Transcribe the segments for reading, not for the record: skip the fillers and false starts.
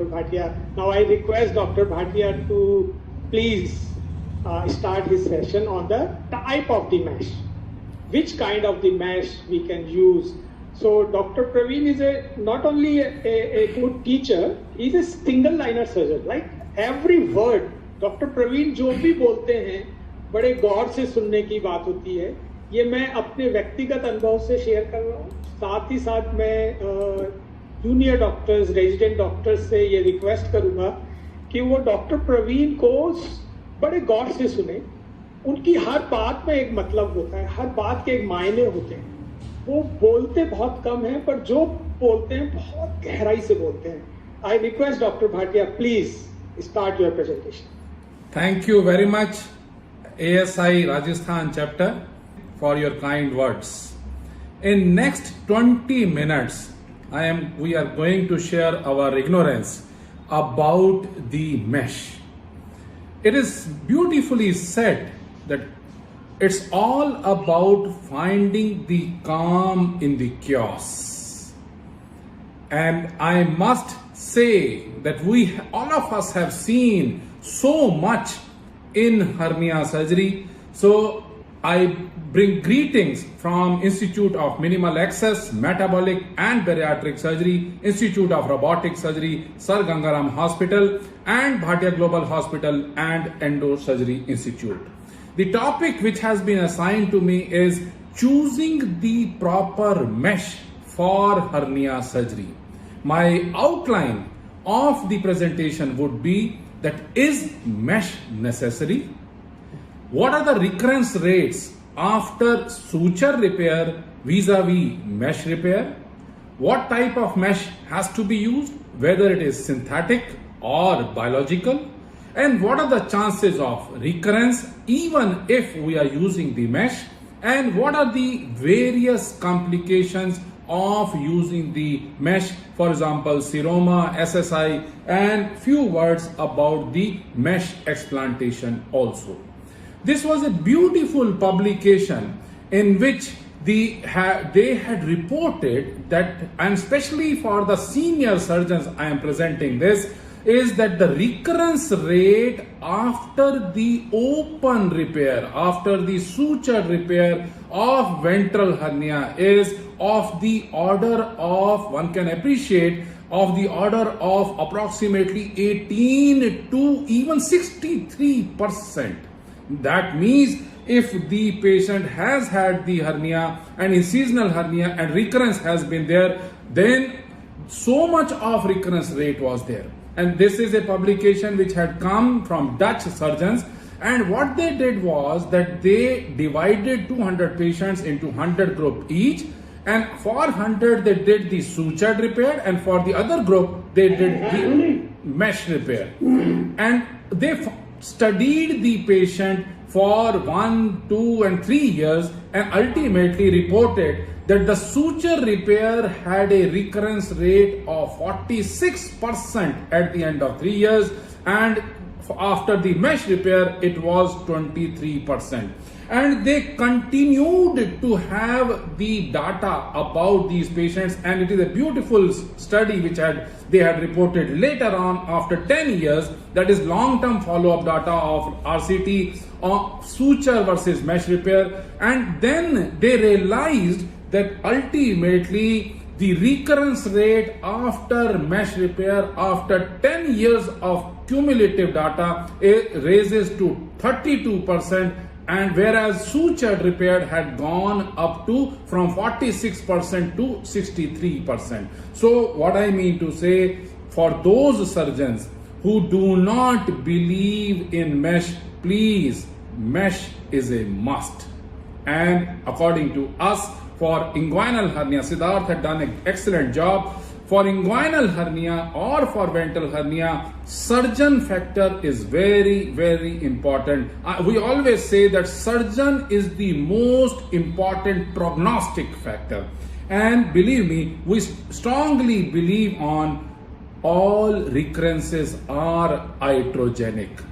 Bhatia. Now I request Dr. Bhatia to please start his session on the type of the mesh. Which kind of the mesh we can use. So Dr. Praveen is not only a good teacher, he's a single liner surgeon. Like every word, Dr. Praveen जो भी बोलते हैं बड़े गौर से सुनने की बात होती है. ये मैं अपने व्यक्तिगत अनुभव से शेयर कर रहा हूँ. साथ ही साथ मैं जूनियर डॉक्टर्स, रेजिडेंट डॉक्टर्स से ये रिक्वेस्ट करूँगा कि वो डॉक्टर प्रवीण को बड़े गौर से सुने. उनकी हर बात में एक मतलब होता है, हर बात के एक मायने होते हैं. वो बोलते बहुत कम हैं, पर जो बोलते हैं बहुत गहराई से बोलते हैं. I request doctor Bhatia, please start your presentation. Thank you very much, ASI Rajasthan chapter, for your kind words. In next 20 minutes, we are going to share our ignorance about the mesh. It is beautifully said that it's all about finding the calm in the chaos. And I must say that all of us have seen so much in hernia surgery. So I bring greetings from Institute of Minimal Access, Metabolic and Bariatric Surgery, Institute of Robotic Surgery, Sir Gangaram Hospital and Bhatia Global Hospital and Endo Surgery Institute. The topic which has been assigned to me is choosing the proper mesh for hernia surgery. My outline of the presentation would be that is mesh necessary? What are the recurrence rates after suture repair vis-a-vis mesh repair? What type of mesh has to be used, whether it is synthetic or biological? And what are the chances of recurrence even if we are using the mesh? And what are the various complications of using the mesh, for example, seroma, SSI, and few words about the mesh explantation also. This was a beautiful publication in which they had reported that, and especially for the senior surgeons I am presenting this, is that the recurrence rate after the open repair, after the suture repair of ventral hernia is of the order of, one can appreciate, of the order of approximately 18 to even 63%. That means if the patient has had the hernia and incisional hernia and recurrence has been there, then so much of recurrence rate was there. And this is a publication which had come from Dutch surgeons, and what they did was that they divided 200 patients into 100 group each, and for 100 they did the suture repair, and for the other group they did the mesh repair. And they studied the patient for 1, 2 and 3 years and ultimately reported that the suture repair had a recurrence rate of 46% at the end of 3 years, and after the mesh repair it was 23%. And they continued to have the data about these patients, and it is a beautiful study which they had reported later on after 10 years, that is long-term follow-up data of RCT of suture versus mesh repair. And then they realized that ultimately the recurrence rate after mesh repair after 10 years of cumulative data raises to 32%, and whereas suture repair had gone up to from 46% to 63%. So what I mean to say, for those surgeons who do not believe in mesh, please, mesh is a must. And according to us, for inguinal hernia, Siddharth had done an excellent job. For inguinal hernia or for ventral hernia, surgeon factor is very, very important. We always say that surgeon is the most important prognostic factor. And believe me, we strongly believe on all recurrences are iatrogenic.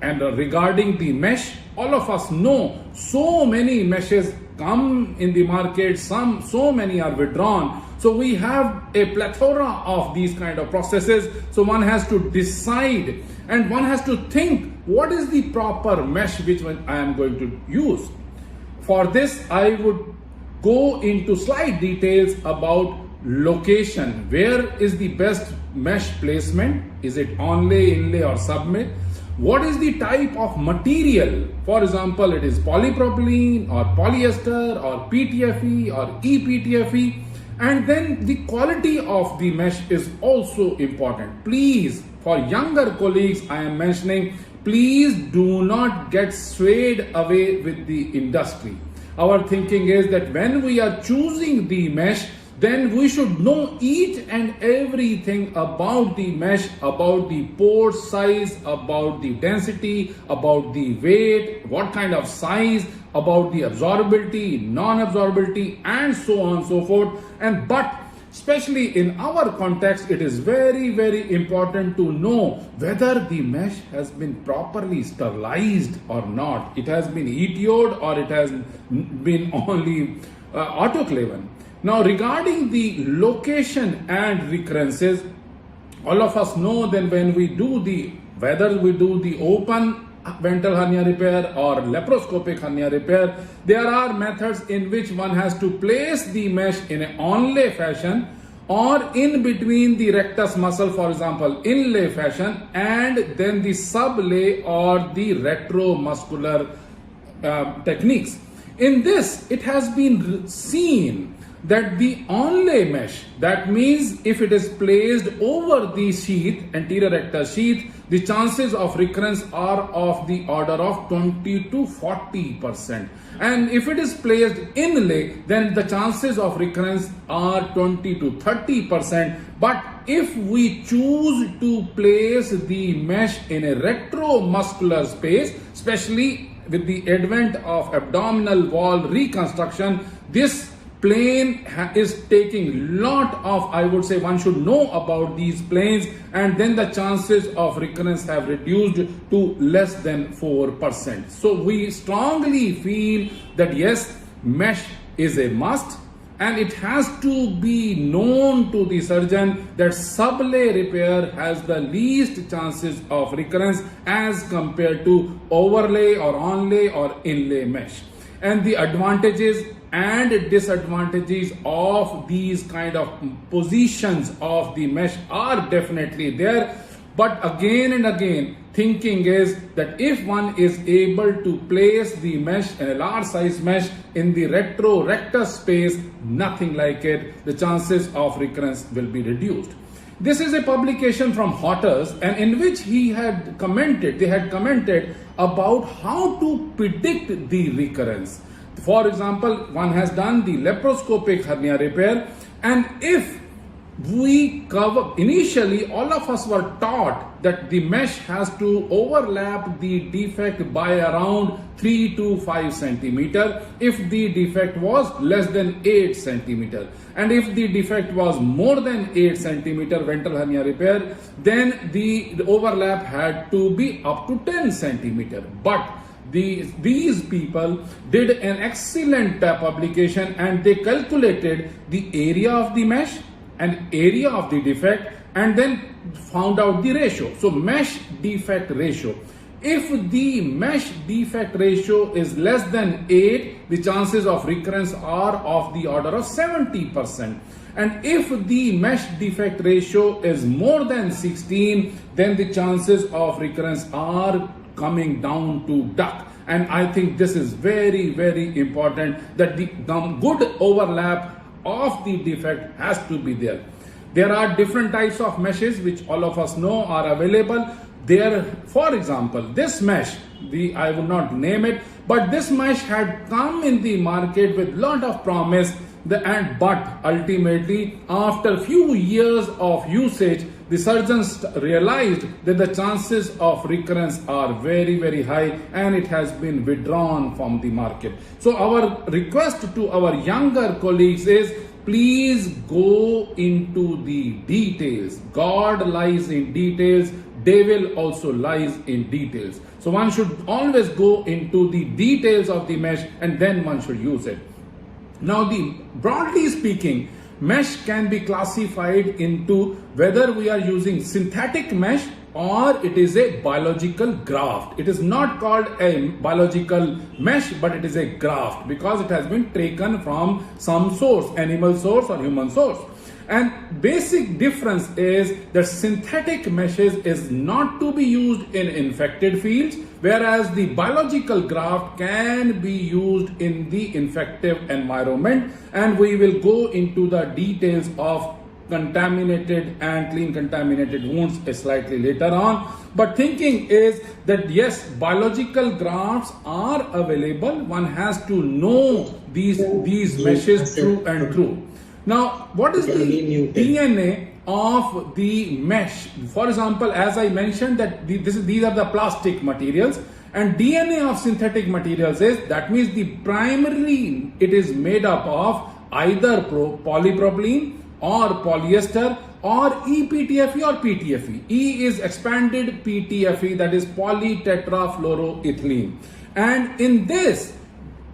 And regarding the mesh, all of us know so many meshes come in the market, so many are withdrawn. So we have a plethora of these kind of processes. So one has to decide and one has to think, what is the proper mesh which I am going to use? For this, I would go into slight details about location. Where is the best mesh placement? Is it onlay, inlay or submit? What is the type of material? For example, it is polypropylene or polyester or PTFE or ePTFE. And then the quality of the mesh is also important. Please, for younger colleagues, I am mentioning, please do not get swayed away with the industry. Our thinking is that when we are choosing the mesh, then we should know each and everything about the mesh, about the pore size, about the density, about the weight, what kind of size, about the absorbability, non-absorbability, and so on and so forth. But especially in our context, it is very, very important to know whether the mesh has been properly sterilized or not. It has been ETO'd or it has been only autoclaved. Now, regarding the location and recurrences, all of us know that when we do whether we do the open ventral hernia repair or laparoscopic hernia repair, there are methods in which one has to place the mesh in an onlay fashion or in between the rectus muscle, for example, inlay fashion, and then the sublay or the retromuscular techniques. In this, it has been seen that the onlay mesh, that means if it is placed over the sheath, anterior rectus sheath, the chances of recurrence are of the order of 20 to 40%. And if it is placed inlay, then the chances of recurrence are 20 to 30%. But if we choose to place the mesh in a retromuscular space, especially with the advent of abdominal wall reconstruction, this plane is taking lot of, I would say, one should know about these planes, and then the chances of recurrence have reduced to less than 4%. So we strongly feel that yes, mesh is a must, and it has to be known to the surgeon that sublay repair has the least chances of recurrence as compared to overlay or onlay or inlay mesh. And the advantages and disadvantages of these kind of positions of the mesh are definitely there. But again and again, thinking is that if one is able to place the mesh in a large size mesh in the rectus space, nothing like it, the chances of recurrence will be reduced. This is a publication from Hotters, and in which they had commented about how to predict the recurrence. For example, one has done the laparoscopic hernia repair, and if we cover, initially all of us were taught that the mesh has to overlap the defect by around 3 to 5 centimeter if the defect was less than 8 centimeter, and if the defect was more than 8 centimeter ventral hernia repair, then the overlap had to be up to 10 centimeter. But these people did an excellent publication, and they calculated the area of the mesh and area of the defect, and then found out the ratio. So mesh defect ratio. If the mesh defect ratio is less than 8, the chances of recurrence are of the order of 70%. And if the mesh defect ratio is more than 16, then the chances of recurrence are coming down to duck. And I think this is very, very important, that the good overlap of the defect has to be there. There are different types of meshes which all of us know are available. There, for example, this mesh, I will not name it, but this mesh had come in the market with lot of promise, but ultimately after few years of usage, the surgeons realized that the chances of recurrence are very, very high, and it has been withdrawn from the market. So our request to our younger colleagues is, please go into the details. God lies in details, devil also lies in details. So one should always go into the details of the mesh and then one should use it. Now, broadly speaking, mesh can be classified into whether we are using synthetic mesh or it is a biological graft. It is not called a biological mesh, but it is a graft because it has been taken from some source, animal source or human source. And basic difference is that synthetic meshes is not to be used in infected fields, whereas the biological graft can be used in the infective environment. And we will go into the details of contaminated and clean contaminated wounds slightly later on. But thinking is that yes, biological grafts are available. One has to know these meshes through and through. Now, what is the DNA of the mesh? For example, as I mentioned that these are the plastic materials, and DNA of synthetic materials is, that means primarily it is made up of either polypropylene or polyester or ePTFE or PTFE. E is expanded PTFE, that is polytetrafluoroethylene. And in this,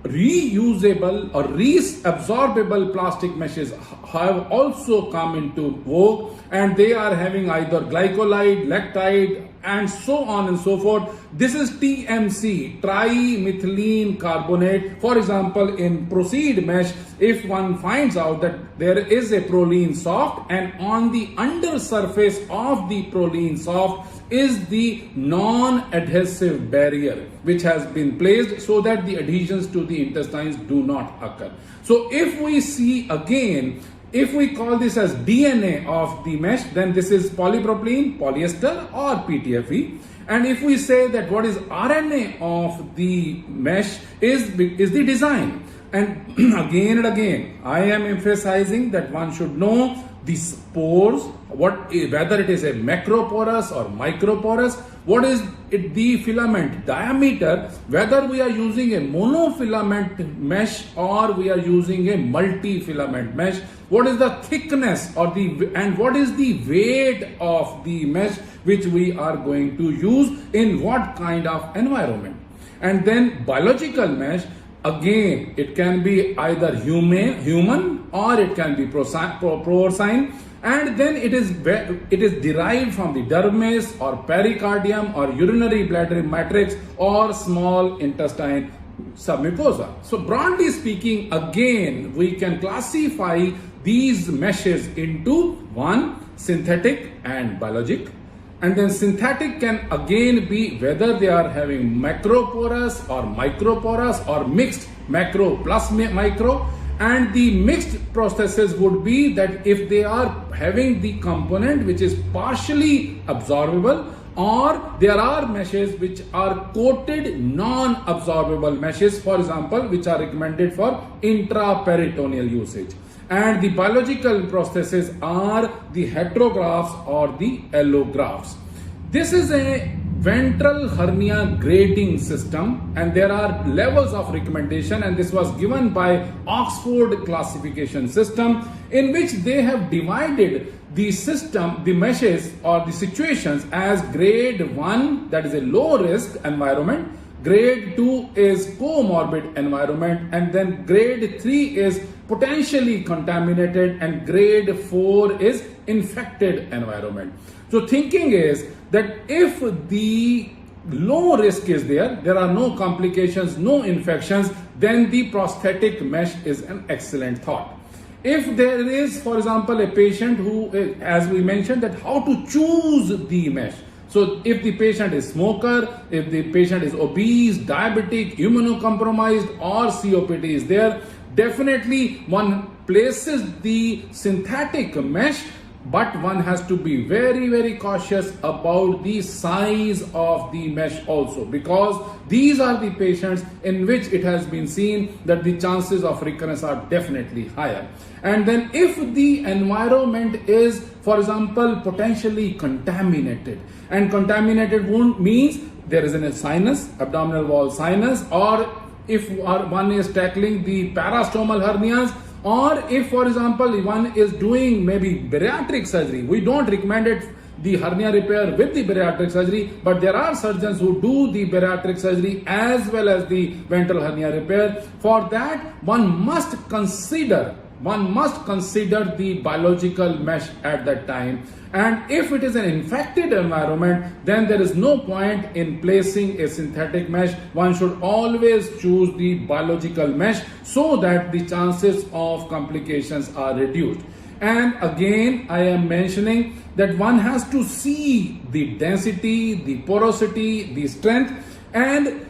reusable or reabsorbable plastic meshes have also come into vogue, and they are having either glycolide, lactide, and so on and so forth. This is TMC, trimethylene carbonate. For example, in Proceed mesh, if one finds out that there is a Prolene soft, and on the under surface of the Prolene soft is the non-adhesive barrier which has been placed so that the adhesions to the intestines do not occur. So if we see again, if we call this as DNA of the mesh, then this is polypropylene, polyester or PTFE. And if we say that what is RNA of the mesh is the design. And again, I am emphasizing that one should know the spores, whether it is a macroporous or microporous, what is the filament diameter, whether we are using a monofilament mesh or we are using a multi-filament mesh, what is the thickness and what is the weight of the mesh which we are going to use in what kind of environment. And then biological mesh, again, it can be either human or it can be porcine, and then it is derived from the dermis or pericardium or urinary bladder matrix or small intestine submucosa. So broadly speaking, again, we can classify these meshes into one, synthetic and biologic. And then synthetic can again be whether they are having macroporous or microporous or mixed macro plus micro. And the mixed processes would be that if they are having the component which is partially absorbable, or there are meshes which are coated non-absorbable meshes, for example, which are recommended for intraperitoneal usage. And the biological processes are the heterografts or the allografts. This is a ventral hernia grading system, and there are levels of recommendation, and this was given by Oxford classification system, in which they have divided the system, the meshes or the situations as grade 1, that is a low risk environment, grade 2 is comorbid environment, and then grade 3 is potentially contaminated, and grade 4 is infected environment. So thinking is that if the low risk is there are no complications, no infections, then the prosthetic mesh is an excellent thought. If there is, for example, a patient who, as we mentioned, that how to choose the mesh. So if the patient is smoker, if the patient is obese, diabetic, immunocompromised, or COPD is there, definitely one places the synthetic mesh, but one has to be very, very cautious about the size of the mesh also, because these are the patients in which it has been seen that the chances of recurrence are definitely higher. And then if the environment is, for example, potentially contaminated, and contaminated wound means there is a sinus, abdominal wall sinus, or if one is tackling the parastomal hernias, Or if, for example, one is doing maybe bariatric surgery, we don't recommend it the hernia repair with the bariatric surgery, but there are surgeons who do the bariatric surgery as well as the ventral hernia repair. For that, one must consider the biological mesh at that time. And if it is an infected environment, then there is no point in placing a synthetic mesh. One should always choose the biological mesh so that the chances of complications are reduced. And again, I am mentioning that one has to see the density, the porosity, the strength. And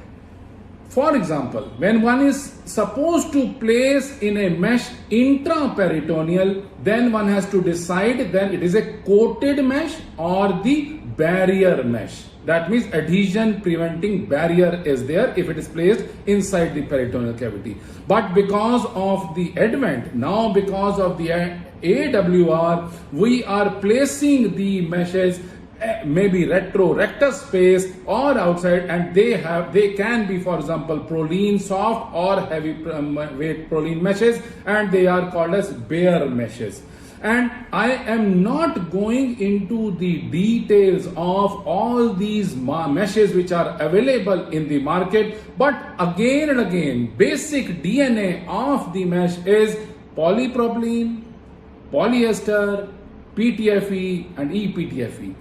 for example, when one is supposed to place in a mesh intraperitoneal, then one has to decide then it is a coated mesh or the barrier mesh. That means adhesion preventing barrier is there if it is placed inside the peritoneal cavity. But because of the advent, now because of the AWR, we are placing the meshes maybe rectus space or outside, and they can be, for example, Prolene soft or heavy weight Prolene meshes, and they are called as bare meshes. And I am not going into the details of all these meshes which are available in the market, but again and again, basic DNA of the mesh is polypropylene, polyester, PTFE and EPTFE.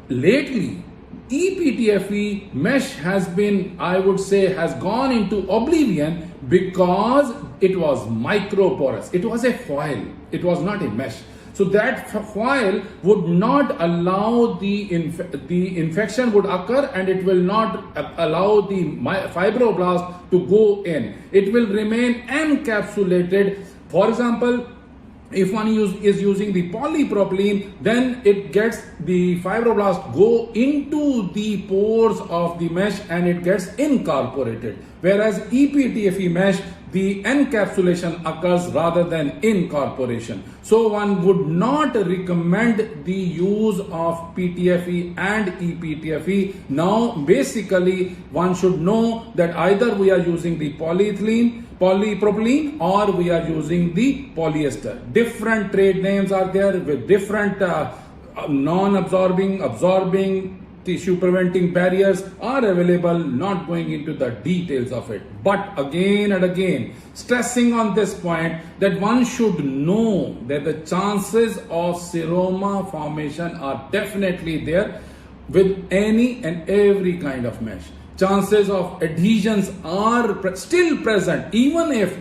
Lately, EPTFE mesh has been, I would say, has gone into oblivion because it was microporous. It was a foil. It was not a mesh. So that foil would not allow the infection would occur, and it will not allow the fibroblast to go in. It will remain encapsulated. For example, if one is using the polypropylene, then it gets the fibroblast go into the pores of the mesh and it gets incorporated. Whereas EPTFE mesh, the encapsulation occurs rather than incorporation. So one would not recommend the use of PTFE and EPTFE. Now basically one should know that either we are using the polypropylene or we are using the polyester. Different trade names are there with different non-absorbing, absorbing, tissue preventing barriers are available, not going into the details of it. But again and again, stressing on this point that one should know that the chances of seroma formation are definitely there with any and every kind of mesh. Chances of adhesions are still present, even if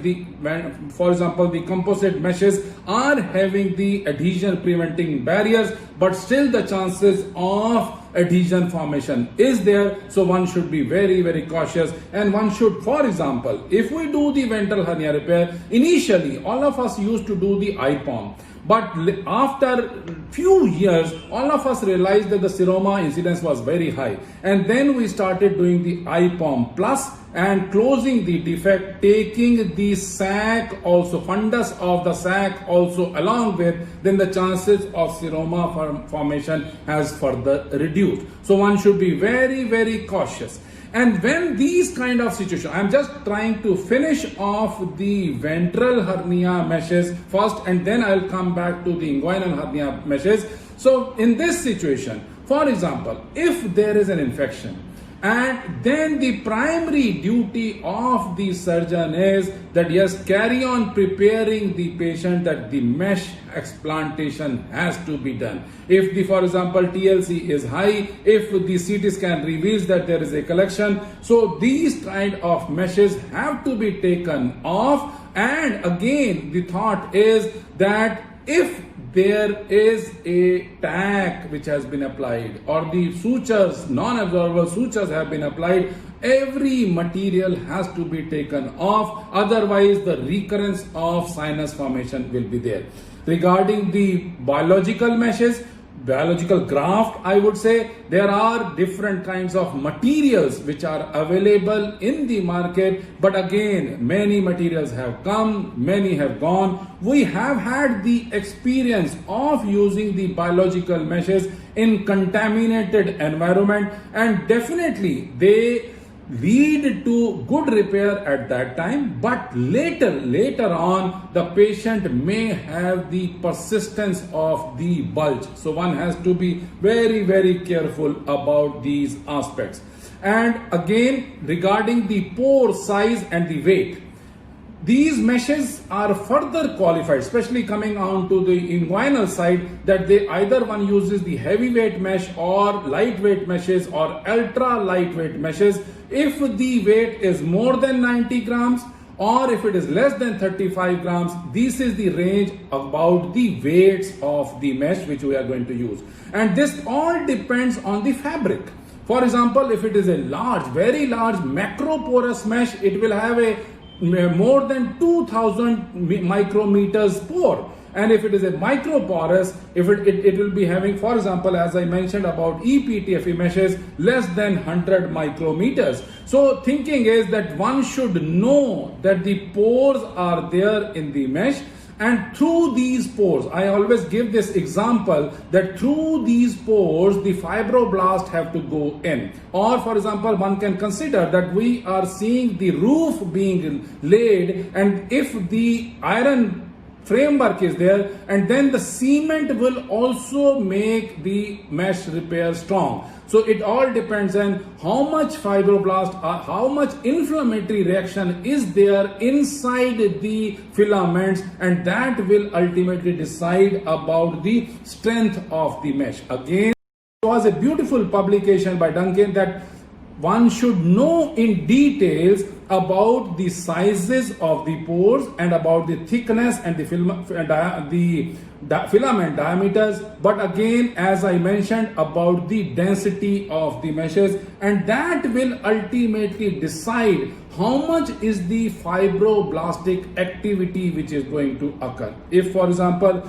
for example, the composite meshes are having the adhesion preventing barriers, but still the chances of adhesion formation is there. So one should be very, very cautious, and one should, for example, if we do the ventral hernia repair, initially all of us used to do the IPOM. But after few years, all of us realized that the seroma incidence was very high. And then we started doing the IPOM plus and closing the defect, taking the sac also, fundus of the sac also along with, then the chances of seroma formation has further reduced. So one should be very, very cautious. And when these kind of situations, I'm just trying to finish off the ventral hernia meshes first, and then I'll come back to the inguinal hernia meshes. So in this situation, for example, if there is an infection, and then the primary duty of the surgeon is that yes, carry on preparing the patient that the mesh explantation has to be done. If the, for example, TLC is high, if the CT scan reveals that there is a collection, so these kind of meshes have to be taken off. And again, the thought is that if there is a tack which has been applied or the sutures, non-absorbable sutures have been applied, every material has to be taken off, otherwise the recurrence of sinus formation will be there. Regarding the biological meshes, biological graft, I would say there are different kinds of materials which are available in the market, but again, many materials have come, many have gone. We have had the experience of using the biological meshes in contaminated environment, and definitely they lead to good repair at that time, but later on the patient may have the persistence of the bulge. So one has to be very careful about these aspects. And again, regarding the pore size and the weight, these meshes are further qualified, especially coming on to the inguinal side, that they either one uses the heavyweight mesh or lightweight meshes or ultra lightweight meshes. If the weight is more than 90 grams or if it is less than 35 grams, this is the range about the weights of the mesh which we are going to use. And this all depends on the fabric. For example, if it is a large, very large macroporous mesh, it will have a more than 2000 micrometers pore. And if it is a microporous, if it will be having, for example, as I mentioned about EPTFE meshes, less than 100 micrometers. So thinking is that one should know that the pores are there in the mesh, and through these pores, I always give this example that through these pores the fibroblast have to go in. Or for example, one can consider that we are seeing the roof being laid, and if the iron framework is there, and then the cement will also make the mesh repair strong. So it all depends on how much fibroblast or how much inflammatory reaction is there inside the filaments, and that will ultimately decide about the strength of the mesh. Again, it was a beautiful publication by Duncan that one should know in details about the sizes of the pores and about the thickness and the filament diameters, but again, as I mentioned, about the density of the meshes, and that will ultimately decide how much is the fibroblastic activity which is going to occur. If for example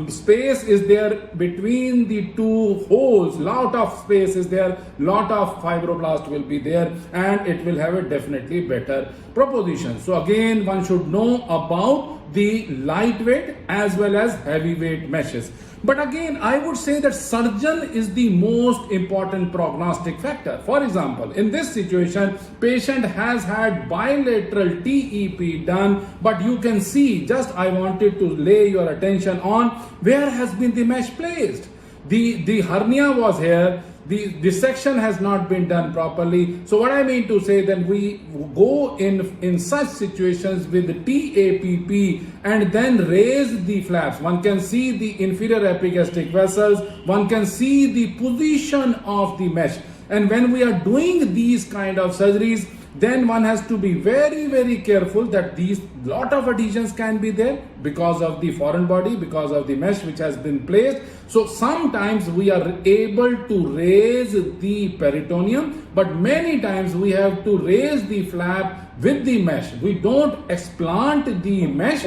space is there between the two holes, lot of space is there, lot of fibroblast will be there, and it will have a definitely better proposition. So again, one should know about the lightweight as well as heavyweight meshes. But again, I would say that surgeon is the most important prognostic factor. For example, in this situation, patient has had bilateral TEP done, but you can see, just I wanted to lay your attention on where has been the mesh placed. The hernia was here. The section has not been done properly. So what I mean to say, then we go in such situations with the TAPP and then raise the flaps. One can see the inferior epigastric vessels. One can see the position of the mesh. And when we are doing these kind of surgeries, then one has to be very careful that these lot of adhesions can be there because of the foreign body, because of the mesh which has been placed. So sometimes we are able to raise the peritoneum, but many times we have to raise the flap with the mesh. We don't explant the mesh.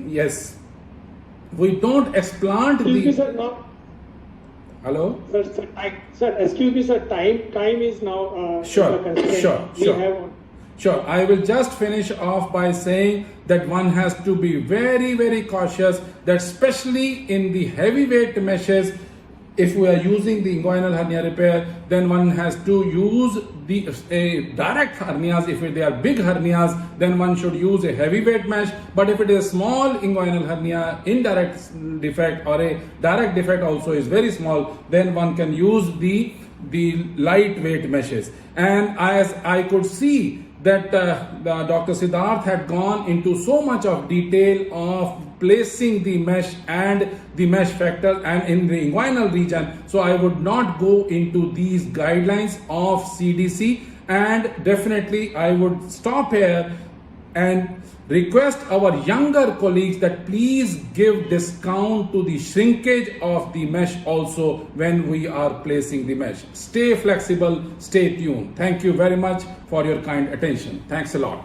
Yes, we don't explant the. Hello? Sir, excuse me, sir. Time is now. Sure. I will just finish off by saying that one has to be very cautious, that especially in the heavyweight meshes, if we are using the inguinal hernia repair, then one has to use the direct hernias. If they are big hernias, then one should use a heavyweight mesh. But if it is a small inguinal hernia, indirect defect or a direct defect also is very small, then one can use the lightweight meshes. And as I could see that Dr. Siddharth had gone into so much of detail of placing the mesh and the mesh factor and in the inguinal region, so I would not go into these guidelines of CDC, and definitely I would stop here and request our younger colleagues that please give discount to the shrinkage of the mesh also when we are placing the mesh. Stay flexible, stay tuned. Thank you very much for your kind attention. Thanks a lot.